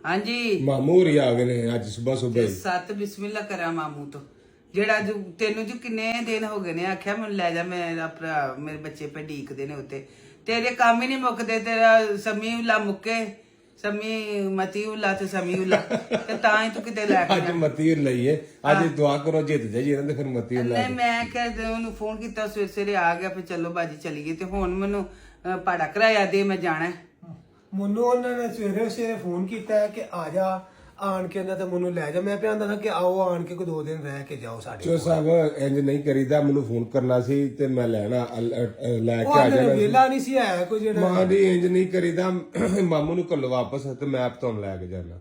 हाँ जी ਮਾਮੂ ਹੋਰੀ ਆ ਗਏ ਨੇ ਅੱਜ ਸਵੇਰ ਸਵੇਰ ਹੀ। सत बिस्मिल्ला करा मामू तो ਜਿਹੜਾ ਜੋ ਤੈਨੂੰ ਜੋ ਕਿੰਨੇ ਦਿਨ ਹੋ ਗਏ ਨੇ ਆਖਿਆ ਮੈਨੂੰ ਲੈ ਜਾ ਮੇਰਾ ਭਰਾ ਮੇਰੇ ਬੱਚੇ ਪੇ ਢੀਕਦੇ ਨੇ ਉੱਤੇ ਤੇਰੇ ਕੰਮ ਹੀ ਨਹੀਂ ਮੁੱਕਦੇ ਤੇਰਾ ਸਮੀ ਉਲਾ ਮੁੱਕੇ ਸਮੀ ਮਤੀ ਉਲਾ ਤੇ ਸਮੀ ਉਲਾ ਤੇ ਤਾਂ ਹੀ ਤੂੰ ਕਿਤੇ ਲੈ ਕੇ ਅੱਜ ਮਤੀ ਲਈਏ ਅੱਜ ਦੁਆ ਕਰੋ ਜਿੱਤ ਜਾਈਏ ਇਹਨਾਂ ਦੇ ਫਿਰ ਮਤੀ ਲਾ ਨਹੀਂ ਮੈਂ ਕਿਹਾ ਉਹਨੂੰ ਫੋਨ ਕੀਤਾ ਸਵੇਰੇ ਸਵੇਰੇ ਆ ਗਿਆ ਫਿਰ ਚਲੋ ਬਾਜੀ ਚਲੀਏ ਤੇ ਹੁਣ ਮੈਨੂੰ ਪਾੜਾ ਕਰਾਇਆ ਦੇ ਮੈਂ ਜਾਣਾ ਮੈਨੂੰ ਉਹਨਾਂ ਨੇ ਸਵੇਰੇ ਸਵੇਰੇ ਫੋਨ ਕੀਤਾ ਕਿ ਆ ਜਾ ਆਣ ਕੇ ਨਾ ਤੇ ਮੈਨੂੰ ਲੈ ਜਾ ਮੈਂ ਪਿਆਂਦਾ ਨਾ ਕਿ ਆਓ ਆਣ ਕੇ ਕੋਈ 2 ਦਿਨ ਰਹਿ ਕੇ ਜਾਓ ਸਾਡੇ ਚੋ ਸਾਹਿਬ ਇੰਜ ਨਹੀਂ ਕਰੀਦਾ ਮੈਨੂੰ ਫੋਨ ਕਰਨਾ ਸੀ ਤੇ ਮੈਂ ਲੈਣਾ ਲੈ ਕੇ ਆ ਉਹ ਜਾਣਾ ਵੇਲਾ ਨਹੀਂ ਸੀ ਆਇਆ ਕੋਈ ਜਿਹੜਾ ਮਾਂ ਦੀ ਇੰਜ ਨਹੀਂ ਕਰੀਦਾ ਮਾਮੂ ਨੂੰ ਘੱਲੋ ਵਾਪਸ ਤੇ ਮੈਂ ਆਪ ਤੁਹਾਨੂੰ ਲੈ ਕੇ ਜਾਣਾ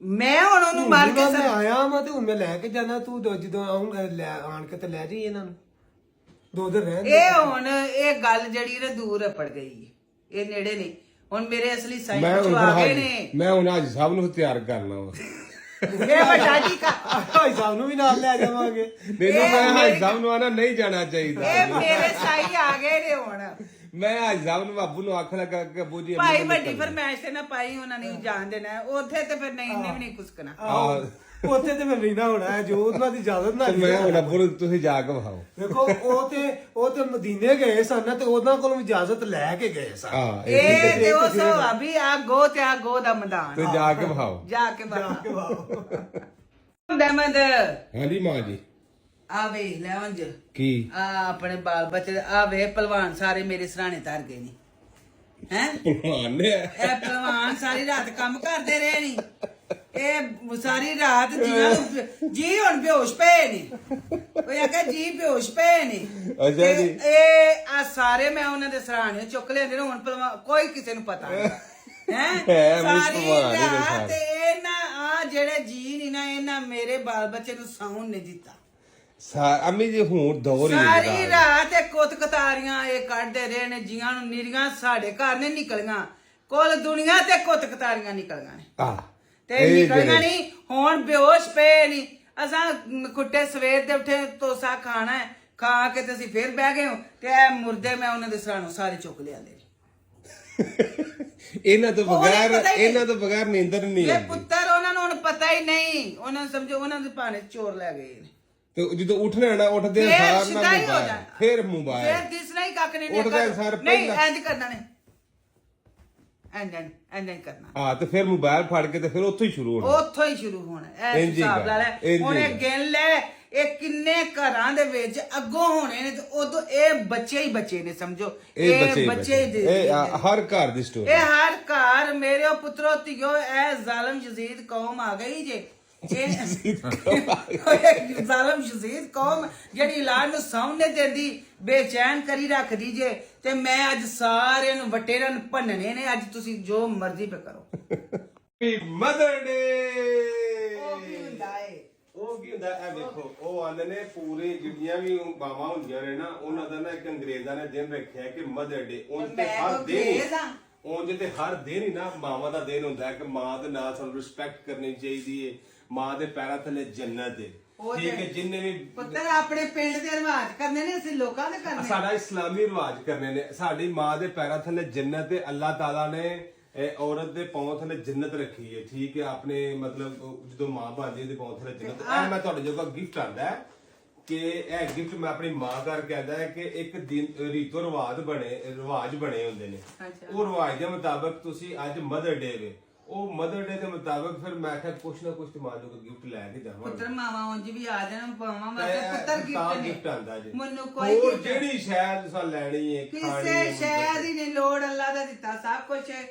ਮੈਂ ਹੁਣ ਉਹਨੂੰ ਮਾਰ ਕੇ ਮੈਂ ਆਇਆ ਮੈਂ ਤੇ ਹੁਣ ਮੈਂ ਲੈ ਕੇ ਜਾਣਾ ਤੂੰ ਜਦੋਂ ਆਉਂਗਾ ਲੈ ਆਣ ਕੇ ਤੇ ਲੈ ਜੀ ਇਹਨਾਂ ਨੂੰ 2 ਦਿਨ ਰਹਿ ਇਹ ਹੁਣ ਇਹ ਗੱਲ ਜਿਹੜੀ ਨਾ ਦੂਰ ਪੜ ਗਈ ਇਹ ਨੇੜੇ ਨਹੀਂ ਹੁਣ ਮੇਰੇ ਅਸਲੀ ਸਾਈਂ ਚ ਆ ਗਏ ਨੇ ਮੈਂ ਹੁਣ ਅੱਜ ਸਭ ਨੂੰ ਤਿਆਰ ਕਰਨਾ ਵਾ ਇਹ ਵੱਡਾ ਜੀ ਕਾ ਭਾਈ ਸਾਹਿਬ ਨੂੰ ਵੀ ਨਾਲ ਲੈ ਜਾਵਾਂਗੇ ਮੈਨੂੰ ਮੈਂ ਅੱਜ ਸਭ ਨੂੰ ਆਣਾ ਨਹੀਂ ਜਾਣਾ ਚਾਹੀਦਾ ਇਹ ਮੇਰੇ ਸਾਈਂ ਆ ਗਏ ਨੇ ਹੁਣ ਮੈਂ ਅੱਜ ਸਭ ਨੂੰ ਬਾਬੂ ਨੂੰ ਅੱਖ ਲਗਾ ਕੇ ਬੂਜੀ ਭਾਈ ਵੱਡੀ ਫਰਮਾਇਸ਼ ਤੇ ਨਾ ਪਾਈ ਉਹਨਾਂ ਨੇ ਜਾਣ ਦੇਣਾ ਉੱਥੇ ਤੇ ਫਿਰ ਨਹੀਂ ਇਹਨੇ ਵੀ ਨਹੀਂ ਕੁਸਕਣਾ ਉੱਥੇ ਤੇ ਮੈਂ ਰਹਿਣਾ ਹੋਣਾ ਹੈ ਜੋ ਉਹਨਾਂ ਦੀ ਇਜਾਜ਼ਤ ਨਾਲ ਮੈਂ ਹੁਣ ਅੱਬੂ ਨੂੰ ਤੁਸੀਂ ਜਾ ਕੇ ਵਿਖਾਓ ਦੇਖੋ ਉਹ ਤੇ ਮਦੀਨੇ ਗਏ ਸਨ ਤੇ ਉਹਨਾਂ ਕੋਲੋਂ ਇਜਾਜ਼ਤ ਲੈ ਕੇ ਗਏ ਸਨ ਹਾਂ ਇਹ ਤੇ ਉਹ ਸੋ ਅਭੀ ਆ ਗੋ ਤੇ ਆ ਗੋ ਦਾ ਮੈਦਾਨ ਤੇ ਜਾ ਕੇ ਵਿਖਾਓ ਜਾ ਕੇ ਦਮਦ ਹਾਂਜੀ ਮਾਂ ਜੀ ਆ ਵੇ ਲੈ ਉਂਝ ਕੀ ਆ ਆਪਣੇ ਬਾਲ ਬੱਚੇ ਆ ਵੇ ਪਹਿਲਵਾਨ ਸਾਰੇ ਮੇਰੇ ਸਰਾਣੇ ਤਰ ਗਏ ਨੇ ਹੈ ਭਗਵਾਨ ਨੇ ਇਹ ਪਹਿਲਵਾਨ ਸਾਰੀ ਰਾਤ ਕੰਮ ਕਰਦੇ ਰਹੇ ਨੀ ਇਹ ਸਾਰੀ ਰਾਤ ਜੀ ਹੁਣ ਬੇਹੋਸ਼ ਪਏ ਨੇ ਉਹ ਆਖਿਆ ਜੀ ਬੇਹੋਸ਼ ਪਏ ਨੇ ਅੱਛਾ ਜੀ। ਇਹ ਆ ਸਾਰੇ ਮੈਂ ਉਹਨਾਂ ਦੇ ਸਰਾਣੇ ਚੁੱਕ ਲਿਆਂਦੇ ਨੇ ਹੁਣ ਪਹਿਲਵਾਨ ਕੋਈ ਕਿਸੇ ਨੂੰ ਪਤਾ ਨਹੀਂ ਹੈ ਸਾਰੀ ਪਹਿਲਵਾਨ ਹੀ ਨੇ ਰਾਤ ਸਾਰੇ। ਇਹਨਾਂ ਆ ਜਿਹੜੇ ਜੀ ਨਹੀਂ ਨਾ ਇਹਨਾਂ ਮੇਰੇ ਬਾਲ ਬੱਚੇ ਨੂੰ ਸੌਣ ਨਹੀਂ ਦਿੱਤਾ ਅੰਮੀ ਜੀ ਹੁਣ ਦੌਰ ਹੀ ਸਾਰੀ ਰਾਤ ਇਹ ਕੁੱਤ ਕਤਾਰੀਆਂ ਇਹ ਕੱਢਦੇ ਰਹੇ ਨੇ ਜੀਆਂ ਨੂੰ ਨੀਰੀਆਂ ਸਾਡੇ ਘਰ ਨੇ ਨਿਕਲੀਆਂ ਕੁੱਲ ਦੁਨੀਆ ਤੇ ਕੁੱਤ ਕਤਾਰੀਆਂ ਨਿਕਲੀਆਂ ਨੇ ਆ ਤੇ ਨਿਕਲੀਆਂ ਨਹੀਂ ਹੁਣ ਬੇਹੋਸ਼ ਪਏ ਨਹੀਂ ਅਸਾਂ ਕੁੱਟੇ ਸਵੇਰ ਦੇ ਉੱਠੇ ਤੋਸਾ ਖਾਣਾ ਹੈ ਖਾ ਕੇ ਤੇ ਅਸੀਂ ਫੇਰ ਬਹਿ ਗਏ ਤੇ ਇਹ ਮੁਰਦੇ ਮੈਂ ਉਹਨਾਂ ਦੇ ਸਰਾਣੋਂ ਸਾਰੇ ਚੁੱਕ ਲਿਆਂਦੇ ਇਹਨਾਂ ਤੋਂ ਬਗੈਰ ਨੀਂਦਰ ਨਹੀਂ ਇਹ ਆਉਂਦੀ ਪੁੱਤਰ ਉਹਨਾਂ ਨੂੰ ਹੁਣ ਪਤਾ ਹੀ ਨਹੀਂ ਉਹਨਾਂ ਨੂੰ ਸਮਝੋ ਉਹਨਾਂ ਦੇ ਭਾਣੇ ਚੋਰ ਲੈ ਗਏ ਨੇ ਤੇ ਜਦੋਂ ਉੱਠਣਾ ਨਾ ਉੱਠਦੇ ਫੇਰ ਸਾਰ ਸਿੱਧਾ ਹੀ ਹੋ ਨਾ ਜਾਣਾ। ਫਿਰ ਮੋਬਾਈਲ ਫੇਰ ਦਿਸਣਾ ਹੀ ਕੱਖ ਨਹੀਂ ਉੱਠਦੇ ਸਾਰ ਨਹੀਂ ਪਹਿਲਾਂ- ਇੰਜ ਕਰਨਾ ਨੇ ਇੰਜ ਕਰਨਾ ਹਾਂ ਤੇ ਫਿਰ ਮੋਬਾਈਲ ਫੜ ਕੇ ਤੇ ਫਿਰ ਉੱਥੋਂ ਹੀ ਸ਼ੁਰੂ ਹੋਣਾ ਉੱਥੋਂ ਹੀ ਸ਼ੁਰੂ ਹੋਣਾ ਇਹ ਇੰਝ ਹੀ ਹਿਸਾਬ ਲਾ ਲੈ ਗੱਲ, ਇੰਝ ਹੀ ਹੁਣ ਇਹ ਗੱਲ। ਗਿਣ ਲੈ ਇਹ ਕਿੰਨੇ ਘਰਾਂ ਦੇ ਵਿੱਚ ਅੱਗੋਂ ਹੋਣੇ ਨੇ ਤੇ ਉਦੋਂ ਇਹ ਬੱਚੇ ਹੀ ਬੱਚੇ ਨੇ ਸਮਝੋ ਇਹ ਬੱਚੇ ਹੀ ਇਹ ਹਰ ਘਰ ਦੀ ਸਟੋਰੀ ਇਹ ਹਰ ਘਰ ਮੇਰੇ ਪੁੱਤਰੋ ਧੀਓ ਇਹ ਜ਼ਾਲਮ ਯਜ਼ੀਦ ਕੌਮ ਆ ਗਈ ਜੇ ਜ਼ਾਲਮ ਯਜ਼ੀਦ ਕੌਮ ਜਿਹੜੀ ਔਲਾਦ ਨੂੰ ਸੌਣ ਨਹੀਂ ਦਿੰਦੀ ਬੇਚੈਨ ਕਰੀ ਰੱਖਦੀ ਜੇ ਤੇ ਮੈਂ ਅੱਜ ਸਾਰਿਆਂ ਨੂੰ ਵਟੇਰਾਂ ਨੂੰ ਭੰਨਣੇ ਨੇ ਅੱਜ ਤੁਸੀਂ ਜੋ ਮਰਜ਼ੀ ਪੇ ਕਰੋ ਮਦਰ ਡੇ ਉਹ ਕੀ ਹੁੰਦਾ ਏ ਉਹ ਕੀ ਹੁੰਦਾ ਇਹ ਵੇਖੋ ਉਹ ਆਂਦੇ ਨੇ ਪੂਰੇ ਜਿਹੜੀਆਂ ਵੀ ਬਾਵਾਂ ਹੁੰਦੀਆਂ ਨੇ ਨਾ ਉਹਨਾਂ ਦਾ ਨਾ ਇੱਕ ਅੰਗਰੇਜ਼ਾਂ ਨੇ ਦਿਨ ਰੱਖਿਆ ਕਿ ਮਦਰ ਡੇ ਉਹਨਾਂ ਤੇ ਹਰ ਦਿਨ ਉਂਝ ਤੇ ਹਰ ਦਿਨ ਹੀ ਨਾ ਮਾਵਾਂ ਦਾ ਦਿਨ ਹੁੰਦਾ ਹੈ ਕਿ ਮਾਂ ਦੇ ਨਾਲ ਸਾਨੂੰ ਰਿਸਪੈਕਟ ਕਰਨੀ ਚਾਹੀਦੀ ਹੈ ਮਾਂ ਦੇ ਪੈਰਾਂ ਥੱਲੇ ਜੰਨਤ ਹੈ ਠੀਕ ਹੈ ਜਿੰਨੇ ਵੀ ਪੁੱਤਰ ਆਪਣੇ ਪਿੰਡ ਦੇ ਰਿਵਾਜ ਕਰਨੇ ਨੇ ਅਸੀਂ ਲੋਕਾਂ ਦੇ ਕਰਨੇ ਸਾਡਾ ਇਸਲਾਮੀ ਰਿਵਾਜ ਕਰਨੇ ਨੇ ਸਾਡੀ ਮਾਂ ਦੇ ਪੈਰਾਂ ਥੱਲੇ ਜੰਨਤ ਹੈ ਅੱਲਾਹ ਤਾਲਾ ਨੇ ਇਹ ਔਰਤ ਦੇ ਪਾਉਂ ਥੱਲੇ ਜੰਨਤ ਰੱਖੀ ਹੈ ਠੀਕ ਹੈ ਆਪਣੇ ਮਤਲਬ ਜਦੋਂ ਮਾਂ ਬਣਦੀ ਹੈ ਤੇ ਪਾਉਂ ਥੱਲੇ ਜੰਨਤ ਇਹ ਮੈਂ ਤੁਹਾਡੇ ਜੋਗਾ ਗਿਫਟ ਆਂਦਾ ਹੈ ਕਿ ਇਹ ਗਿਫਟ ਮੈਂ ਆਪਣੀ ਮਾਂ ਕਰਕੇ ਆਂਦਾ ਹੈ ਕਿ ਇੱਕ ਦਿਨ ਰੀਤੋ ਰਿਵਾਜ ਬਣੇ ਹੁੰਦੇ ਨੇ ਉਹ ਰਿਵਾਜ ਦੇ ਮੁਤਾਬਕ ਤੁਸੀਂ ਅੱਜ ਮਦਰ ਡੇ ਵੇ ਉਹ ਮਦਰ ਡੇ ਦੇ ਮੁਤਾਬਕ ਫਿਰ ਮੈਂ ਕਿਹਾ ਕੁਛ ਨਾ ਕੁਛ ਤੁਹਾਡੇ ਜੋਗਾ ਗਿਫਟ ਲੈ ਕੇ ਜਾਵਾਂਗਾ ਪੁੱਤਰ ਮਾਵਾ ਉਂਝ ਵੀ ਆ ਜਾਣ ਪਾਵਾਂ ਵਾਸਤੇ ਪੁੱਤਰ ਗਿਫਟ ਆਂਦਾ ਜੀ ਮੈਨੂੰ ਕੋਈ ਹੋਰ ਜਿਹੜੀ ਸ਼ਾਇਦ ਤੁਸੀਂ ਲੈਣੀ ਹੈ ਖਾਣੀ ਹੈ ਕਿਸੇ ਸ਼ੈ ਦੀ ਨਹੀਂ ਲੋੜ ਅੱਲਾ ਦਾ ਦਿੱਤਾ ਸਭ ਕੁਝ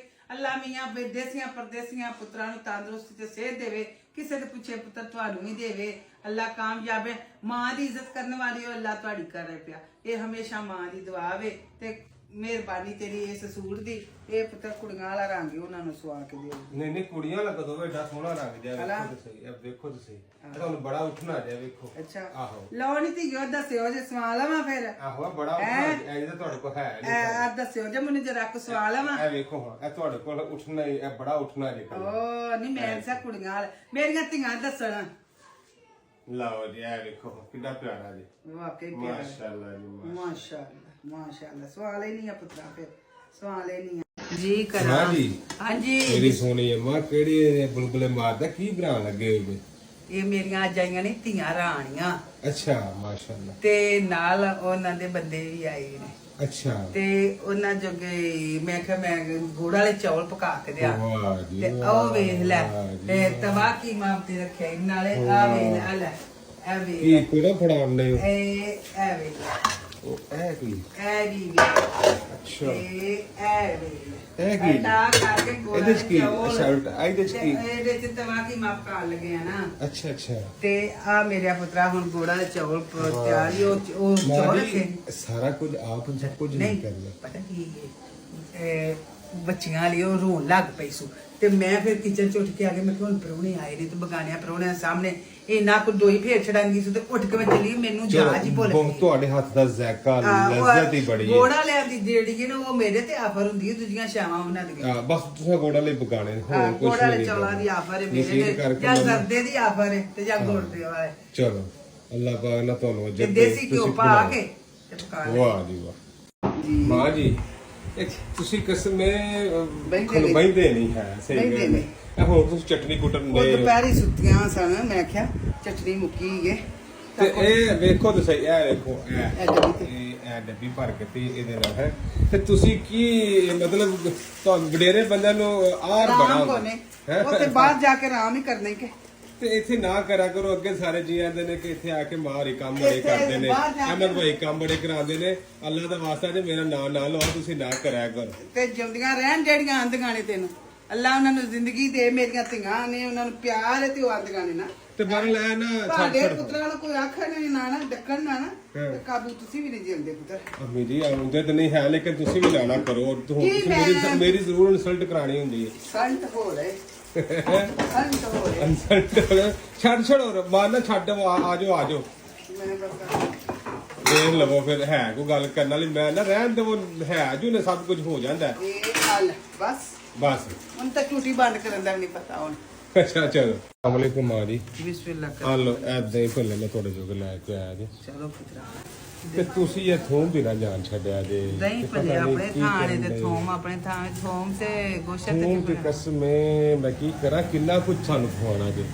ਅੱਲਾ ਮੀਆਂ ਵਿਦੇਸੀਆਂ ਪਰਦੇਸੀਆਂ ਪੁੱਤਰਾਂ ਨੂੰ ਤੰਦਰੁਸਤੀ ਤੇ ਸਿਹਤ ਦੇਵੇ ਕਿਸੇ ਦੇ ਪਿੱਛੇ ਪੁੱਤਰ ਤੁਹਾਨੂੰ ਹੀ ਦੇਵੇ ਅੱਲਾ ਕਾਮਯਾਬ ਹੈ ਮਾਂ ਦੀ ਇੱਜ਼ਤ ਕਰਨ ਵਾਲੀ ਉਹ ਅੱਲਾ ਤੁਹਾਡੀ ਕਰ ਰਿਹਾ ਪਿਆ ਇਹ ਹਮੇਸ਼ਾ ਮਾਂ ਦੀ ਦੁਆ ਵੇ ਤੇ ਮਿਹਰਬਾਨੀ ਤੇਰੀ ਇਸ ਸੂਟ ਦੀ ਇਹ ਪੁੱਤਰ ਕੁੜੀਆਂ ਵਾਲਾ ਰੰਗ ਹੀ ਉਹਨਾਂ ਨੂੰ ਸਵਾ ਕੇ ਦਿਓ ਨਹੀਂ ਕੁੜੀਆਂ ਵਾਲਾ ਕਦੋਂ ਏਡਾ ਸੋਹਣਾ ਰੰਗ ਜਿਹਾ ਵੇਖੋ ਤੇ ਸਹੀ ਇਹ ਵੇਖੋ ਤੇ ਸਹੀ ਤੁਹਾਨੂੰ ਬੜਾ ਉੱਠਣਾ ਜਿਹਾ ਵੇਖੋ ਅੱਛਾ ਆਹੋ ਲਓ ਨਹੀਂ ਧੀਓ ਦੱਸਿਓ ਜੇ ਸਵਾ ਲਵਾਂ ਫਿਰ ਆਹੋ ਬੜਾ ਉੱਠਣਾ ਇਹ ਤਾਂ ਤੁਹਾਡੇ ਕੋਲ ਹੈ ਨਹੀਂ ਆ ਦੱਸਿਓ ਜੇ ਮੈਨੂੰ ਜਰਾ ਕੁ ਸਵਾ ਲਵਾਂ ਇਹ ਵੇਖੋ ਹਾਂ ਇਹ ਤੁਹਾਡੇ ਕੋਲ ਉੱਠਣਾ ਹੀ ਇਹ ਬੜਾ ਉੱਠਣਾ ਜੇ ਓ ਨਹੀਂ ਮੈਂ ਸਾ ਕੁੜੀਆਂ ਵਾਲਾ ਮੇਰੀਆਂ ਧੀਆਂ ਦੱਸਣ ਲਓ ਜੀ ਇਹ ਵੇਖੋ ਕਿੰਨਾ ਪਿਆਰਾ ਜੀ ਵਾਕਈ ਪਿਆਰਾ ਮਾਸ਼ਾਅੱਲਾ ਜੀ ਮਾਸ਼ਾਅੱਲਾ ਮਾਸ਼ਾਅੱਲਾ ਸਵਾਲ ਹੀ ਨਹੀਂ ਆ ਪੁੱਤਰਾ ਫਿਰ ਸਵਾਲ ਹੀ ਨਹੀਂ ਜੀ ਕਰਾਂ ਹਾਂ ਜੀ ਹਾਂਜੀ ਮੇਰੀ ਸੋਹਣੀ ਅੰਮਾ ਕਿਹੜੀ ਬੁਲਬੁਲੇ ਮਾਰਦਾ ਕੀ ਬਣਾਉਣ ਲੱਗੇ ਹੋ? ਇਹ ਮੇਰੀਆਂ ਅੱਜ ਆਈਆਂ ਨੇ ਧੀਆਂ ਰਾਣੀਆਂ ਅੱਛਾ ਮਾਸ਼ਾਅੱਲਾ। ਤੇ ਨਾਲ ਉਹਨਾਂ ਦੇ ਬੰਦੇ ਵੀ ਆਏ ਨੇ ਅੱਛਾ ਤੇ ਉਹਨਾਂ ਜੋਗੇ ਮੈਂ ਕਿਹਾ ਮੈਂ ਗੁੜ ਵਾਲੇ ਚੌਲ ਪਕਾ ਕੇ ਦਿਆਂ ਵਾਹ ਜੀ ਤੇ ਉਹ ਵੇਖ ਲੈ ਤੇ ਤਵਾ ਕੀ ਮਾਪਤੇ ਰੱਖਿਆ ਈ, ਨਾਲੇ ਆ ਵੇਖ ਲੈ ਲੈ ਇਹ ਵੇਖ ਕੀ ਕਿਹੜਾ ਫੜਾਉਣ ਨੇ ਇਹ ਵੇਖ ਲੈ ਉਹ ਇਹ ਕੀ ਇਹ ਵੀ ਵੇਖ ਅੱਛਾ ਤੇ ਇਹ ਵੇਖ ਇਹ ਕੀ? ਟਾ ਕਰਕੇ ਗੁੜ ਇਹਦੇ ਚ ਕੀ? ਚੌਲ ਅੱਛਾ, ਉਲਟਾ, ਇਹਦੇ ਚ ਤੇ ਕੀ? ਇਹਦੇ ਚ ਤਵਾ ਕੀ ਮਾਪ ਕਰ ਲਗੇ ਆ ਨਾ ਅੱਛਾ ਅੱਛਾ ਤੇ ਆ ਮੇਰਾ ਪੁੱਤਰਾ ਹੁਣ ਗੋੜਾ ਦੇ ਚੌਲ ਤਿਆਰ ਹੀ ਉਹ ਚੌਲ ਮਾਰੀ ਰੱਖੇ ਸਾਰਾ ਕੁਝ ਆਪ ਸਭ ਕੁਝ ਨਹੀਂ ਨਹੀਂ ਕਰਨਾ। ਪਤਾ ਕੀ ਹੈ ਬੱਚੀਆਂ ਲਈ ਉਹ ਰੋਣ ਲੱਗ ਪਈ ਸੂ ਤੇ ਮੈਂ ਫਿਰ ਕਿਚਨ ਚ ਉੱਠ ਕੇ ਆ ਕੇ ਮੈਂ ਕਿਹਾ ਹੁਣ ਪ੍ਰਾਹੁਣੇ ਆਏ ਨੇ ਤੇ ਬਗਾਨਿਆਂ ਪ੍ਰਾਹੁਣਿਆਂ ਸਾਹਮਣੇ ਇਹਨਾਂ ਕੋ ਦੋਈ ਫੇਰ ਛੜਾਂਗੀ ਸੂ ਤੇ ਉੱਠ ਕੇ ਮੈਂ ਚਲੀ ਮੈਨੂੰ ਜਾਜ ਹੀ ਭੁੱਲ ਬਹੁਤ ਗਈ ਤੁਹਾਡੇ ਹੱਥ ਦਾ ਜ਼ਾਇਕਾ ਲਜ਼ਤ ਹੀ ਬੜੀ ਹੈ। ਗੋੜਾ ਲੈ ਦੀ ਜਿਹੜੀ ਹੈ ਨਾ ਉਹ ਮੇਰੇ ਤੇ ਆਫਰ ਹੁੰਦੀ ਹੈ ਦੂਜੀਆਂ ਸ਼ਾਵਾਂ ਉਹਨਾਂ ਦੀਆਂ ਬਸ ਤੁਸੀਂ ਗੋੜਾ ਲਈ ਬਗਾਣੇ ਹੋਰ ਕੁਝ ਗੋੜਾ ਨਹੀਂ ਦੇ ਚੌਲਾਂ ਦੀ ਆਫਰ ਹੈ ਮੇਰੇ ਯਕੀਨ ਤੇ ਕਰਕੇ ਜਾਂ ਮੈਨੂੰ- ਸਰਦੇ ਦੀ ਆਫਰ ਹੈ ਤੇ ਜਾਂ ਗੁੜ ਦੇ ਵਾਲੇ ਚਲੋ ਅੱਲਾਹ ਪਾਕ ਨਾ ਤੁਹਾਨੂੰ ਤੇ ਅਜਰ ਦੇਸੀ ਘਿਓ ਪਾ ਕੇ ਤੇ ਪਕਾ ਲੈ ਵਾਹ ਜੀ ਵਾਹ ਮਾਂ ਜੀ ਇਹ ਤੁਸੀਂ ਕਸਮੇ ਬਹਿੰਦੇ ਨਹੀਂ। ਬੈਂਦੇ ਨਹੀਂ ਹੈ ਸਹੀ ਬਹਿੰਦੇ ਗੱਲ ਨਹੀਂ। ਹੈ। ਇਹ ਹੁਣ ਤੁਸੀਂ ਚਟਨੀ ਕੁੱਟਣ ਉਹ ਦੇ ਦੁਪਹਿਰੀ ਸੁੱਤੀਆਂ ਸਨ ਮੈਂ ਕਿਹਾ ਚਟਨੀ ਮੁੱਕੀ ਹੈ ਤੇ ਇਹ ਵੇਖੋ ਤੁਸੀਂ ਇਹ ਵੇਖੋ ਇਹ ਡੱਬੀ ਤੇ। ਇਹ ਡੱਬੀ ਭਰ ਕੇ ਤੇ ਇਹਦੇ ਨਾਲ ਹੈ ਤੇ ਤੁਸੀਂ ਕੀ ਮਤਲਬ ਤੁਹਾਨੂੰ ਵਡੇਰੇ ਬੰਦਿਆਂ ਨੂੰ ਆਰ ਬਣਾ ਆਰਾਮ ਕੋਨੇ ਉਹ ਤੇ ਬਾਹਰ ਜਾ ਕੇ ਆਰਾਮ ਹੀ ਕਰਨੇ ਕਿ ਤੇ ਇੱਥੇ ਨਾ ਕਰਿਆ ਕਰੋ ਅੱਗੇ ਸਾਰੇ ਜੀ ਆਂਦੇ ਨੇ ਕਿ ਇੱਥੇ ਆ ਕੇ ਮਾਰ ਹੀ ਕੰਮ ਬੜੇ ਇੱਥੇ ਕਰਦੇ ਨੇ ਬਾਹਰ ਜਾ ਕੇ- ਅਹਿਮਦ ਭਾਈ ਕੰਮ ਬੜੇ ਕਰਾਉਂਦੇ ਨੇ ਅੱਲਾਹ ਦਾ ਵਾਸਤਾ ਜੇ ਮੇਰਾ ਨਾਂ ਨਾ ਲਓ ਤੁਸੀਂ ਨਾ ਕਰਿਆ ਕਰੋ ਤੇ ਜਿਉਂਦੀਆਂ ਰਹਿਣ ਜਿਹੜੀਆਂ ਆਂਦੀਆਂ ਨੇ ਤੈਨੂੰ ਅੱਲਾ ਉਹਨਾਂ ਨੂੰ ਜ਼ਿੰਦਗੀ ਦੇ ਮੇਰੀਆਂ ਧੀਆਂ ਨੇ ਉਹਨਾਂ ਨੂੰ ਪਿਆਰ ਹੈ ਤੇ ਉਹ ਆਂਦੀਆਂ ਨੇ ਨਾ ਤੇ ਪਰ ਲੈ ਨਾ ਤੁਹਾਡੇ ਪੁੱਤਰਾਂ ਨੂੰ ਕੋਈ ਆਖਰ ਨਹੀਂ ਨਾ ਡੱਕਣ ਨਾ ਤੇ ਕਾਬੂ ਤੁਸੀਂ ਵੀ ਨਹੀਂ ਜਿਉਂਦੇ ਪੁੱਤਰ ਅਮੀ ਜੀ ਆਉਂਦੇ ਤਾਂ ਨਹੀਂ ਹੈ ਲੇਕਿਨ ਤੁਸੀਂ ਵੀ ਲਾਣਾ ਕਰੋ ਕੀ ਮੇਰੀ ਮੈਂ- ਮੇਰੀ ਜ਼ਰੂਰ ਇਨਸਲਟ ਕਰਾਣੀ ਹੁੰਦੀ ਹੈ ਸੰਤ ਹੋ ਲੈ ਸੰਤ ਹੋ ਲੈ ਇਨਸਲਟ ਛੱਡੋ ਮਾਰਨਾ ਛੱਡ ਆ ਜਾਓ ਮੈਂ ਬਸ ਦੇਖ ਲਵੋ ਫਿਰ ਹੈ ਕੋਈ ਗੱਲ ਕਰਨ ਵਾਲੀ ਮੈਂ ਨਾ ਰਹਿਣ ਦੇਵੋ ਹੈ ਜੋ ਨੇ ਸਭ ਕੁਝ ਹੋ ਜਾਂਦਾ ਹੈ। ਇਹ ਹਾਲ ਬਸ ਬਸ ਹੁਣ ਤਾਂ ਟੂਟੀ ਬੰਦ ਕਰਨ ਦਾ ਵੀ ਨਹੀਂ ਪਤਾ ਹੁਣ ਅੱਛਾ ਚਲੋ ਅਸਲਾਮ ਅਲੈਕੁਮ ਮਾਂ ਜੀ ਬਿਸਮਿਲ੍ਲਾ ਆ ਲੋ ਐਦਾਂ ਹੀ ਭੱਲੇ ਮੈਂ ਤੁਹਾਡੇ ਜੋਗ ਲੈ ਕੇ ਆਇਆ ਜੀ ਚਲੋ ਪੁੱਤਰਾ ਤੇ ਤੁਸੀਂ ਇਹ ਥੋਮ ਵੀ ਨਾ ਜਾਣ ਛੱਡਿਆ ਜੇ ਦਹੀਂ ਤੇ ਪਤਾ ਭੱਲੇ ਨਹੀਂ ਆਪਣੇ ਕੀ ਥਾਣੇ ਕਰਨ ਤੇ ਡਏ। ਥੋਮ ਆਪਣੇ ਥਾਂ ਥੋਮ ਤੇ ਗੋਸ਼ਤ ਥੋਮ ਦੀ ਤੇ ਕਸਮੇ ਮੈਂ ਕੀ ਕਰਾਂ ਕਿੰਨਾ ਕੁਝ ਸਾਨੂੰ ਖਵਾਉਣਾ ਜੇ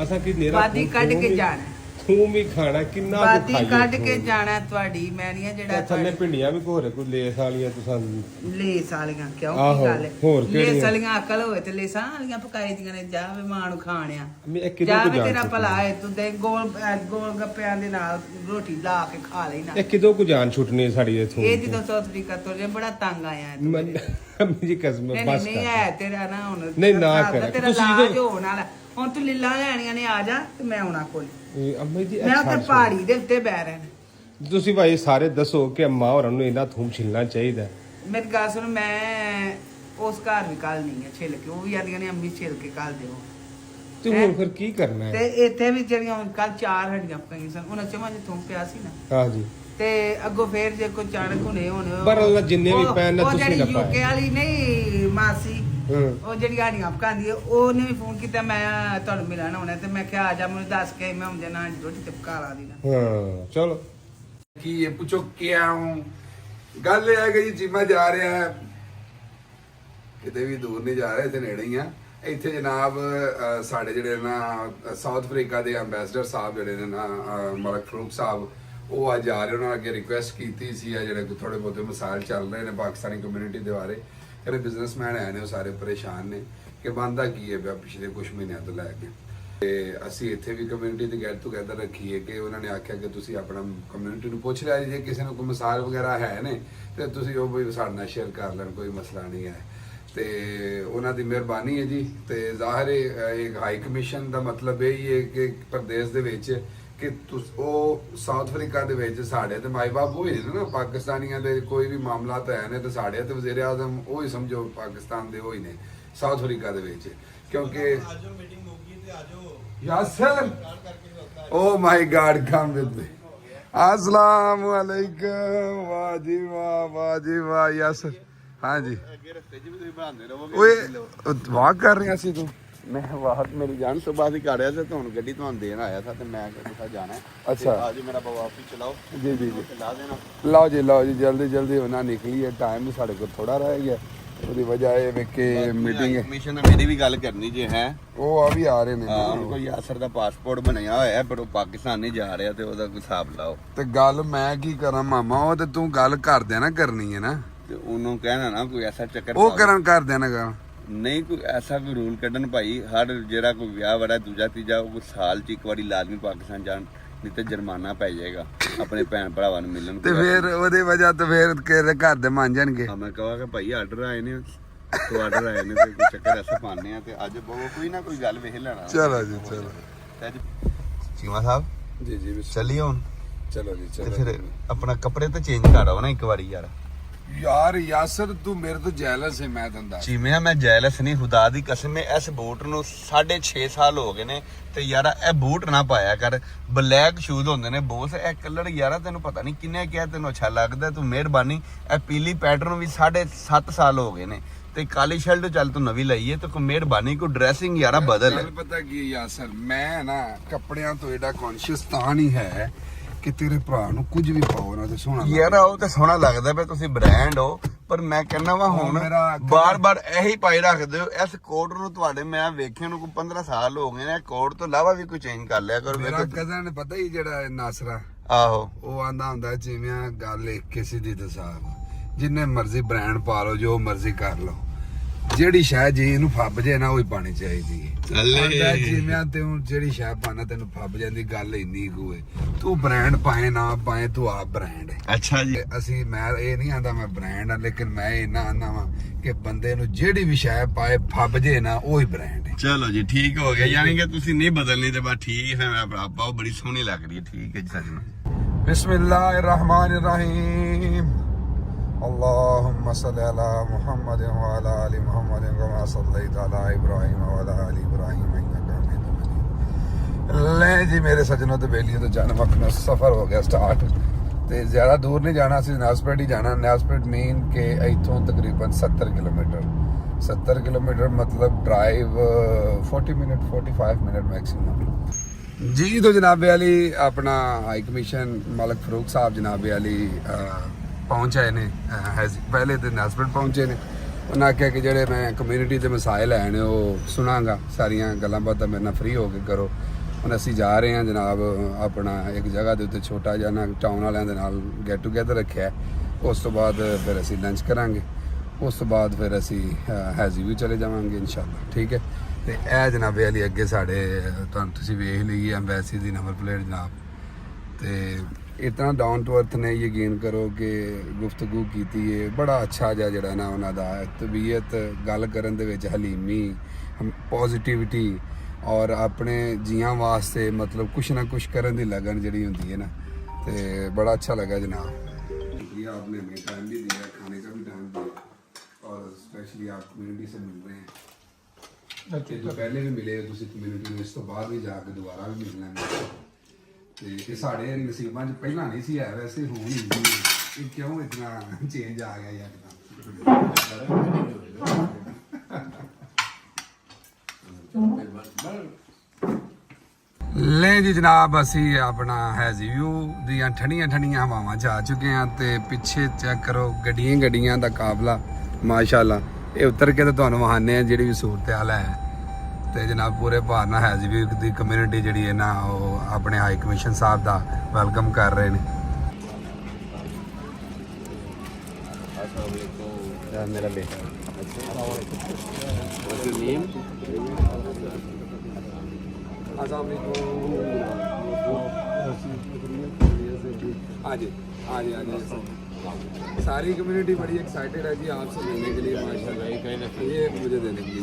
ਅਸਾਂ ਕੀ ਨੇਰਾ ਬਾਦੀ ਕੱਢ ਕੇ ਜਾਣਾ ਥੋਮ ਵੀ ਖਾਣਾ ਕਿੰਨਾ ਕੁ ਬਾਦੀ ਖਾਈਏ ਕੱਢ ਕੇ ਥੋਮ। ਜਾਣਾ ਤੁਹਾਡੀ ਮੈਂ ਨਹੀਂ ਆ ਤੇ ਜਿਹੜਾ ਥੱਲੇ ਭਿੰਡੀਆਂ ਵੀ ਘੋਰੇ ਕੋਈ ਲੇਸ ਵਾਲੀਆਂ ਤੁਸੀਂ ਲੇਸ ਵਾਲੀਆਂ ਕਿਉਂ ਆਹੋ, ਕੀ ਗੱਲ ਹੈ ਹੋਰ ਕਿਹੜੀਆਂ? ਲੇਸ ਵਾਲੀਆਂ ਅਕਲ ਹੋਵੇ ਤੇ ਲੇਸਾਂ ਵਾਲੀਆਂ ਪਕਾਈ ਦੀਆਂ ਨੇ ਜਾਵੇ ਮਾਂ ਨੂੰ ਖਾਣਿਆ ਇਹ ਕਿਦੋਂ ਕੁ ਜਾਵੇ ਜਾਣ ਤੇਰਾ ਛੁੱਟਣੀ? ਭਲਾ ਹੈ ਤੂੰ ਦੇ ਗੋਲ ਗੱਪਿਆਂ ਦੇ ਨਾਲ ਰੋਟੀ ਲਾ ਕੇ ਖਾ ਲੈਣਾ ਇਹ ਕਿਦੋਂ ਕੁ ਜਾਨ ਛੁੱਟਣੀ ਹੈ ਸਾਡੀ ਇਹ ਥੋਮ ਇਹ ਜਦੋਂ ਸਾਊਥ ਅਫਰੀਕਾ ਤੋਂ ਜੇ ਬੜਾ ਤੰਗ ਆਇਆ ਹੈ ਤੂੰ। ਅਮੀ ਜੀ ਕਸਮ ਨਹੀਂ ਬਸ ਨਹੀਂ ਕਰ ਹੈ ਤੇਰਾ ਨਾ ਹੁਣ ਨਹੀਂ, ਨਾ ਘਰ ਦਾ ਕਰਿਆ। ਤੇਰਾ ਤੁਸੀਂ ਇਲਾਜ ਜਦੋਂ- ਹੋਣ ਵਾਲਾ ਹੁਣ ਤੂੰ ਲੀਲਾ ਲੈਣੀਆਂ ਨੇ ਆ ਜਾ ਤੇ ਮੈਂ ਆਉਣਾ ਕੋਲ ਅੰਮੀ ਜੀ ਮੈਂ ਉੱਤੇ ਪਹਾੜੀ ਦੇ ਉੱਤੇ ਬਹਿ ਰਹਿਣਾ ਤੁਸੀਂ ਭਾਈ ਸਾਰੇ ਦੱਸੋ ਕਿ ਅੰਮਾ ਹੋਰਾਂ ਨੂੰ ਇਹਨਾਂ ਥੂਮ ਛਿਲਣਾ ਚਾਹੀਦਾ ਮੇਰੀ ਗੱਲ ਸੁਣ ਮੈਂ ਉਸ ਘਰ ਵੀ ਕੱਲ ਨਹੀਂ ਹੈ ਛਿਲ ਕੇ ਉਹ ਵੀ ਆਦੀਆਂ ਨੇ ਅੰਮੀ ਛਿਲ ਕੇ ਕੱਲ ਦਿਓ ਤੇ ਹੁਣ ਫਿਰ ਕੀ ਕਰਨਾ ਹੈ ਤੇ ਇੱਥੇ ਵੀ ਜਿਹੜੀਆਂ ਹੁਣ ਕੱਲ 4 ਹੱਡੀਆਂ ਪਈਆਂ ਸਨ ਉਹਨਾਂ ਚ ਮਾਝੇ ਤੋਂ ਪਿਆ ਸੀ ਨਾ ਹਾਂ ਜੀ ਤੇ ਅੱਗੋਂ ਫੇਰ ਜੇ ਕੋਈ ਚਾਣਕ ਹੁਣੇ ਹੁਣ ਪਰ ਅੱਲਾ ਜਿੰਨੇ ਵੀ ਉਹ- ਪੈਣ ਨਾ ਉਹ ਤੁਸੀਂ ਜਿਹੜੀ ਨਾ ਯੂਕੇ ਪਾਏ ਵਾਲੀ ਨਹੀਂ ਮਾਸੀ ਹਾਂ ਉਹ ਜਿਹੜੀ ਆੜੀਆਂ ਪਕਾਉਂਦੀ ਹੈ ਉਹਨੇ ਵੀ ਫੋਨ ਕੀਤਾ ਮੈਂ ਤੁਹਾਨੂੰ ਮਿਲਣ ਆਉਣਾ ਤੇ ਮੈਂ ਕਿਹਾ ਆ ਜਾ ਮੈਨੂੰ ਦੱਸ ਕੇ ਮੈਂ ਹੁੰਦੇ ਨਾਲ ਰੋਟੀ ਤੇ ਪਕਾ ਲਾ ਦੀ ਨਾ ਹਾਂ ਚਲੋ कि ये पूछो क्या हूँ गल ਇਹ ਹੈ ਕਿ ਜੀ ਜਿਮਾ ਜਾ ਰਿਹਾ ਹੈ ਕਿਤੇ ਵੀ ਦੂਰ ਨਹੀਂ ਜਾ ਰਿਹਾ ਇੱਥੇ ਨੇੜੇ ਹੀ ਆ ਇੱਥੇ ਜਨਾਬ ਸਾਡੇ ਜਿਹੜੇ ਨਾ ਸਾਊਥ ਅਫਰੀਕਾ ਦੇ ਐਮਬੈਸਡਰ ਸਾਹਿਬ ਜਿਹੜੇ ਨੇ ਨਾ ਮਲਕ ਫਰੂਕ ਸਾਹਿਬ ਉਹ ਅੱਜ ਆ ਰਹੇ ਉਹਨਾਂ ਅੱਗੇ ਰਿਕੁਐਸਟ ਕੀਤੀ ਸੀ ਆ ਜਿਹੜੇ ਥੋੜੇ ਬਹੁਤੇ ਮਸਾਇਲ ਚੱਲ ਰਹੇ ਨੇ ਪਾਕਿਸਤਾਨੀ ਕਮਿਊਨਿਟੀ ਦੇ ਬਾਰੇ ਜਿਹੜੇ ਬਿਜ਼ਨਸਮੈਨ ਆਏ ਨੇ ਉਹ ਸਾਰੇ ਪਰੇਸ਼ਾਨ ਨੇ ਕਿ ਬੰਦਾ ਕੀ ਹੈ ਪਿਆ ਪਿਛਲੇ ਕੁਝ ਮਹੀਨਿਆਂ ਤੋਂ ਲੈ ਕੇ ਤੇ ਅਸੀਂ ਇੱਥੇ ਵੀ ਕਮਿਊਨਿਟੀ ਦੇ ਗੈਟ ਟੂਗੇਦਰ ਰੱਖੀ ਹੈ ਕਿ ਉਹਨਾਂ ਨੇ ਆਖਿਆ ਕਿ ਤੁਸੀਂ ਆਪਣਾ ਕਮਿਊਨਿਟੀ ਨੂੰ ਪੁੱਛ ਲਿਆ ਜੇ ਕਿਸੇ ਨੂੰ ਕੋਈ ਮਸਾਇਲ ਵਗੈਰਾ ਹੈ ਨੇ ਤੇ ਤੁਸੀਂ ਉਹ ਵੀ ਸਾਡੇ ਨਾਲ ਸ਼ੇਅਰ ਕਰ ਲੈਣ ਕੋਈ ਮਸਲਾ ਨਹੀਂ ਹੈ ਤੇ ਉਹਨਾਂ ਦੀ ਮਿਹਰਬਾਨੀ ਹੈ ਜੀ ਤੇ ਜ਼ਾਹਿਰ ਹੈ ਇੱਕ ਹਾਈ ਕਮਿਸ਼ਨ ਦਾ ਮਤਲਬ ਇਹ ਹੀ ਹੈ ਕਿ ਪ੍ਰਦੇਸ਼ ਦੇ ਵਿੱਚ ਕਿ ਉਹ ਸਾਊਥ ਅਫਰੀਕਾ ਦੇ ਵਿੱਚ ਸਾਡੇ ਤੇ ਮਾਈ ਬਾਪ ਉਹ ਹੀ ਨੇ ਨਾ ਪਾਕਿਸਤਾਨੀਆਂ ਦੇ ਕੋਈ ਵੀ ਮਾਮਲਾ ਤਾਂ ਹੈ ਨੇ ਤੇ ਸਾਡੇ ਤੇ ਵਜ਼ੀਰ ਆਜ਼ਮ ਉਹ ਹੀ ਸਮਝੋ ਪਾਕਿਸਤਾਨ ਦੇ ਉਹ ਹੀ ਨੇ ਸਾਊਥ ਅਫਰੀਕਾ ਦੇ ਵਿੱਚ ਕਿਉਂਕਿ ਯਾਸਰ ਓ ਮਾਈ ਗॉड ਕਮ ਵਿਦ ਮੀ अस्सलाम वालेकुम वाह जी वाह यासर हाँ जी ਓਏ ਵਾਕ ਕਰ ਰਿਹਾ ਸੀ ਤੂੰ ਮੈਂ ਵਾਹਤ ਮੇਰੀ ਜਾਨ ਸੁਬਾਹ ਦੀ ਕਰ ਰਿਹਾ ਸੀ ਤੁਹਾਨੂੰ ਗੱਡੀ ਤੁਹਾਨੂੰ ਦੇਣ ਆਇਆ ਸੀ ਤੇ ਮੈਂ ਕਿਹਾ ਜਾਣਾ ਹੈ ਅੱਛਾ। ਅੱਜ ਮੇਰਾ ਬਵਾਫੀ ਚਲਾਓ ਜੀ ਜੀ ਲਾ ਦੇਣਾ ਲਓ ਜੀ ਜਲਦੀ ਹੋਣਾ ਨਿਕਲੀ ਹੈ ਟਾਈਮ ਵੀ ਸਾਡੇ ਕੋਲ ਥੋੜਾ ਰਹਿ ਗਿਆ ਉਹਦੀ ਵਜ੍ਹਾ ਇਹ ਵੇ ਕਿ ਮੀਟਿੰਗ ਕਮਿਸ਼ਨ ਮੇਰੀ ਵੀ ਗੱਲ ਕਰਨੀ ਜੇ ਹੈ ਉਹ ਆ ਵੀ ਆ ਰਹੇ ਨੇ ਹਾਂ ਕੋਈ ਯਾਸਰ ਦਾ ਪਾਸਪੋਰਟ ਬਣਿਆ ਹੋਇਆ ਪਰ ਉਹ ਪਾਕਿਸਤਾਨ ਨਹੀਂ ਜਾ ਰਿਹਾ ਤੇ ਉਹਦਾ ਕੋਈ ਹਿਸਾਬ ਲਾਓ ਤੇ ਗੱਲ ਮੈਂ ਕੀ ਕਰਾਂ ਮਾਮਾ ਉਹ ਤੇ ਤੂੰ ਗੱਲ ਕਰਦਿਆਂ ਨਾ ਕਰਨੀ ਹੈ ਨਾ ਤੇ ਉਹਨੂੰ ਕਹਿਣਾ ਨਾ ਕੋਈ ਐਸਾ ਚੱਕਰ ਉਹ ਕਰਨ ਕਰਦਿਆਂ ਨਾ ਗੱਲ ਨਹੀਂ ਕੋਈ ਐਸਾ ਕੋਈ ਰੂਲ ਕੱਢਣ ਭਾਈ ਹਰ ਜਿਹੜਾ ਕੋਈ ਵਿਆਹ ਵੜਾ ਦੂਜਾ ਤੀਜਾ ਉਹ ਸਾਲ ਚ ਇੱਕ ਵਾਰੀ ਲਾਜ਼ਮੀ ਪਾਕਿਸਤਾਨ ਜਾਣ ਨਹੀਂ ਤੇ ਜੁਰਮਾਨਾ ਪੈ ਜਾਏਗਾ ਆਪਣੇ ਭੈਣ ਭਰਾਵਾਂ ਨੂੰ ਮਿਲਣ ਤੇ ਫਿਰ ਉਹਦੇ ਵਜ੍ਹਾ ਤੇ ਫਿਰ ਕਿਹਦੇ ਘਰ ਦੇ ਮੰਨ ਜਾਣਗੇ ਹਾਂ ਮੈਂ ਕਹਾਂਗਾ ਭਾਈ ਆਰਡਰ ਆਏ ਨੇ ਤੋਂ ਆਰਡਰ ਆਏ ਨੇ ਤੇ ਕੋਈ ਚੱਕਰ ਐਸਾ ਪਾਣੇ ਆ ਤੇ ਅੱਜ ਕੋਈ ਨਾ ਕੋਈ ਗੱਲ ਵੇਖ ਲੈਣਾ ਚਲੋ ਜੀ ਚਲੋ ਤੇ ਅੱਜ ਚੀਮਾ ਸਾਹਿਬ ਜੀ ਜੀ ਚੱਲੀਏ ਹੁਣ ਚਲੋ ਜੀ ਤੇ ਫਿਰ ਆਪਣਾ ਕੱਪੜੇ ਤਾਂ ਚੇਂਜ ਕਰ ਆਓ ਨਾ ਇੱਕ ਵਾਰੀ ਯਾਰ ਯਾਰ ਯਾਸਰ ਤੂੰ ਮੇਰੇ ਤੋਂ ਜੈਲਸ ਹੈ ਮੈਂ ਤੈਨੂੰ ਦੱਸ ਚੀਮਿਆ ਮੈਂ ਜੈਲਸ ਨਹੀਂ ਖੁਦਾ ਦੀ ਕਸਮ ਇਸ ਬੂਟ ਨੂੰ 6.5 ਸਾਲ ਹੋ ਗਏ ਨੇ ਤੇ ਯਾਰਾ ਇਹ ਬੂਟ ਨਾ ਪਾਇਆ ਕਰ ਬਲੈਕ ਸ਼ੂਜ਼ ਹੁੰਦੇ ਨੇ ਬੋਸ ਇਹ ਕਲਰ ਯਾਰਾ ਤੈਨੂੰ ਪਤਾ ਨਹੀਂ ਕਿੰਨੇ ਕਿਹਾ ਤੈਨੂੰ ਅੱਛਾ ਲੱਗਦਾ ਤੂੰ ਮਿਹਰਬਾਨੀ ਇਹ ਪੀਲੀ ਪੈਟਰਨ ਵੀ 7.5 ਸਾਲ ਹੋ ਗਏ ਨੇ ਤੇ ਕਾਲੀ ਸ਼ਰਟ ਚੱਲ ਤੂੰ ਨਵੀਂ ਲਈ ਹੈ ਤੇ ਕੋਈ ਮਿਹਰਬਾਨੀ ਕੋਈ ਡਰੈਸਿੰਗ ਯਾਰਾ ਬਦਲ ਗੱਲ ਪਤਾ ਕੀ ਯਾਸਰ ਮੈਂ ਨਾ ਕੱਪੜਿਆਂ ਤੋਂ ਐਡਾ ਕੌਨਸ਼ੀਅਸ ਤਾਂ ਨਹੀਂ ਹੈ ਕਿ ਤੇਰੇ ਭਰਾ ਨੂੰ ਕੁਝ ਵੀ ਪਾਓ ਨਾ ਤੇ ਸੋਹਣਾ ਯਾਰ ਉਹ ਤੇ ਸੋਹਣਾ ਲੱਗਦਾ ਪਿਆ ਤੁਸੀਂ ਬ੍ਰਾਂਡ ਹੋ ਪਰ ਮੈਂ ਕਹਿੰਦਾ ਵਾ ਹੁਣ ਬਾਰ-ਬਾਰ ਇਹੀ ਪਾਈ ਰੱਖਦੇ ਹੋ ਇਸ ਕੋਟ ਨੂੰ ਤੁਹਾਡੇ ਮੈਂ ਵੇਖਿਆ ਨੂੰ ਕੋਈ 15 ਸਾਲ ਹੋ ਗਏ ਨੇ ਕੋਟ ਤੋਂ ਇਲਾਵਾ ਵੀ ਕੋਈ ਚੇਂਜ ਕਰ ਲਿਆ ਕਰੋ ਮੇਰਾ ਕਜ਼ਨ ਪਤਾ ਹੀ ਜਿਹੜਾ ਨਾਸਰਾ ਆਹੋ ਉਹ ਆਂਦਾ ਹੁੰਦਾ ਜਿਵੇਂ ਗੱਲ ਇੱਕ ਕਿਸੇ ਦੀ ਦਸਾਬ ਜਿੰਨੇ ਮਰਜ਼ੀ ਬ੍ਰਾਂਡ ਪਾ ਲਓ ਜੋ ਮਰਜ਼ੀ ਕਰ ਲਓ ਜਿਹੜੀ ਸ਼ਾਇਦ ਜੀ ਇਹਨੂੰ ਫੱਬ ਜੇ ਨਾ ਉਹ ਹੀ ਪਾਣੀ ਚਾਹੀਦੀ ਹੈ ਆਂਦਾ ਜਿਵੇਂ ਤੂੰ ਜਿਹੜੀ ਸ਼ਾਇਦ ਪਾਣਾ ਤੈਨੂੰ ਫੱਬ ਜਾਂਦੀ ਗੱਲ ਇੰਨੀ ਕੁ ਹੈ ਤੂੰ ਬ੍ਰਾਂਡ ਪਾਏ ਨਾ ਪਾਏ ਤੂੰ ਆਪ ਬ੍ਰਾਂਡ ਹੈ ਅੱਛਾ ਜੀ ਅਸੀਂ ਮੈਂ ਇਹ ਨਹੀਂ ਆਂਦਾ ਮੈਂ ਬ੍ਰਾਂਡ ਆ ਲੇਕਿਨ ਮੈਂ ਇਹਨਾਂ ਆਂਦਾ ਵਾਂ ਕਿ ਬੰਦੇ ਨੂੰ ਜਿਹੜੀ ਵੀ ਸ਼ਾਇਦ ਪਾਏ ਫੱਬ ਜੇ ਨਾ ਉਹ ਹੀ ਬ੍ਰਾਂਡ ਹੈ ਚਲੋ ਜੀ ਠੀਕ ਹੋ ਗਿਆ ਯਾਨੀ ਕਿ ਤੁਸੀਂ ਨਹੀਂ ਬਦਲਣੀ ਤੇ ਬਸ ਠੀਕ ਹੈ ਮੈਂ ਭਰਾ ਪਾਓ ਬੜੀ ਸੋਹਣੀ ਲੱਗ ਰਹੀ ਹੈ ਠੀਕ ਹੈ ਜੀ ਸੱਜਣਾ बिस्मिल्लाहिर्रहमानिर्रहीम अल्लाहुम्मा सल्लि अला मुहम्मद व अला आलि मुहम्मद कमा सल्लैता अला इब्राहिम व अला आलि इब्राहिम इन्नका हमीदुम मजीद। ले जी मेरे सजनों ते बेलियों तो जाने वक्त में सफर हो गया स्टार्ट ਤੇ ਜ਼ਿਆਦਾ ਦੂਰ ਨਹੀਂ ਜਾਣਾ ਸੀ ਨਾਸਪੇਟ ਹੀ ਜਾਣਾ ਨਾਸਪੇਟ ਮੇਨ ਕਿ ਇੱਥੋਂ ਤਕਰੀਬਨ 70 ਕਿਲੋਮੀਟਰ मतलब ड्राइव 40 मिनट 45 मिनट मैक्सिमम जी। तो जनाबे अली अपना हाई कमीशन मालिक फरूक साहब जनाबे अली पहुंच आए ने पहले तो नासपेट पहुंचे ने उन्हें आख्या कि जेडे मैं कम्यूनिटी के मसाइल है ने वो सुनांगा सारिया गल्लां बातां मेरे नाल फ्री हो के करो। ਹੁਣ ਅਸੀਂ ਜਾ ਰਹੇ ਹਾਂ ਜਨਾਬ ਆਪਣਾ ਇੱਕ ਜਗ੍ਹਾ ਦੇ ਉੱਤੇ ਛੋਟਾ ਜਿਹਾ ਨਾ ਟਾਊਨ ਵਾਲਿਆਂ ਦੇ ਨਾਲ ਗੈਟ ਟੂਗੇਦਰ ਰੱਖਿਆ ਉਸ ਤੋਂ ਬਾਅਦ ਫਿਰ ਅਸੀਂ ਲੰਚ ਕਰਾਂਗੇ ਉਸ ਤੋਂ ਬਾਅਦ ਫਿਰ ਅਸੀਂ ਹੈਜ਼ੀ ਵੀ ਚਲੇ ਜਾਵਾਂਗੇ ਇਨਸ਼ਾਅੱਲਾ ਠੀਕ ਹੈ। ਤੇ ਇਹ ਜਨਾਬ ਅਲੀ ਅੱਗੇ ਸਾਡੇ ਤੁਹਾਨੂੰ ਤੁਸੀਂ ਵੇਖ ਲਈ ਐਮਬੈਸੀ ਦੀ ਨੰਬਰ ਪਲੇਟ ਜਨਾਬ ਤੇ ਇਤਨਾ ਡਾਊਨ ਟੂ ਅਰਥ ਨੇ ਯਕੀਨ ਕਰੋ ਕਿ ਗੁਫ਼ਤਗੂ ਕੀਤੀ ਹੈ ਬੜਾ ਅੱਛਾ ਜਿਹਾ ਜਿਹੜਾ ਨਾ ਉਹਨਾਂ ਦਾ ਤਬੀਅਤ ਗੱਲ ਕਰਨ ਦੇ ਵਿੱਚ ਹਲੀਮੀ ਪੋਜ਼ਿਟਿਵਿਟੀ और अपने जियां वास्ते मतलब कुछ ना कुछ करन दी लगन जड़ी होंदी है ना ते बड़ा अच्छा लगा जनाब। ये आपने हमें टाइम भी दिया खाने का भी टाइम दिया और स्पेशली आप कम्युनिटी से मिल रहे हैं तो पहले भी मिले तुसी कम्युनिटी में इस तो बाद भी जाके दोबारा भी मिलना ते ये साढ़े नसीबां च पहला नहीं सी है वैसे हुण ही ये क्यों इतना चेंज आ गया यार ले जी जनाब असी अपना हैजी व्यू दियां ठंडियां ठंडियां हवावां च आ चुके हैं ते पिछे चेक करो गड्डियां दा काबला माशाअल्लाह ये उतर के तो तुहानू वहाने जिहड़ी भी सूरत हाल है ते जनाब पूरे भार नाल हैजी व्यू दी कम्युनिटी जिहड़ी है ना वो अपने हाई कमीशन साहब दा वेलकम कर रहे हैं। मेरा बेटा हाँ जी हाँ जी हाँ जी सारी कम्युनिटी बड़ी एक्साइटेड है जी आपसे मिलने के लिए माशाल्लाह ये मुझे देने के लिए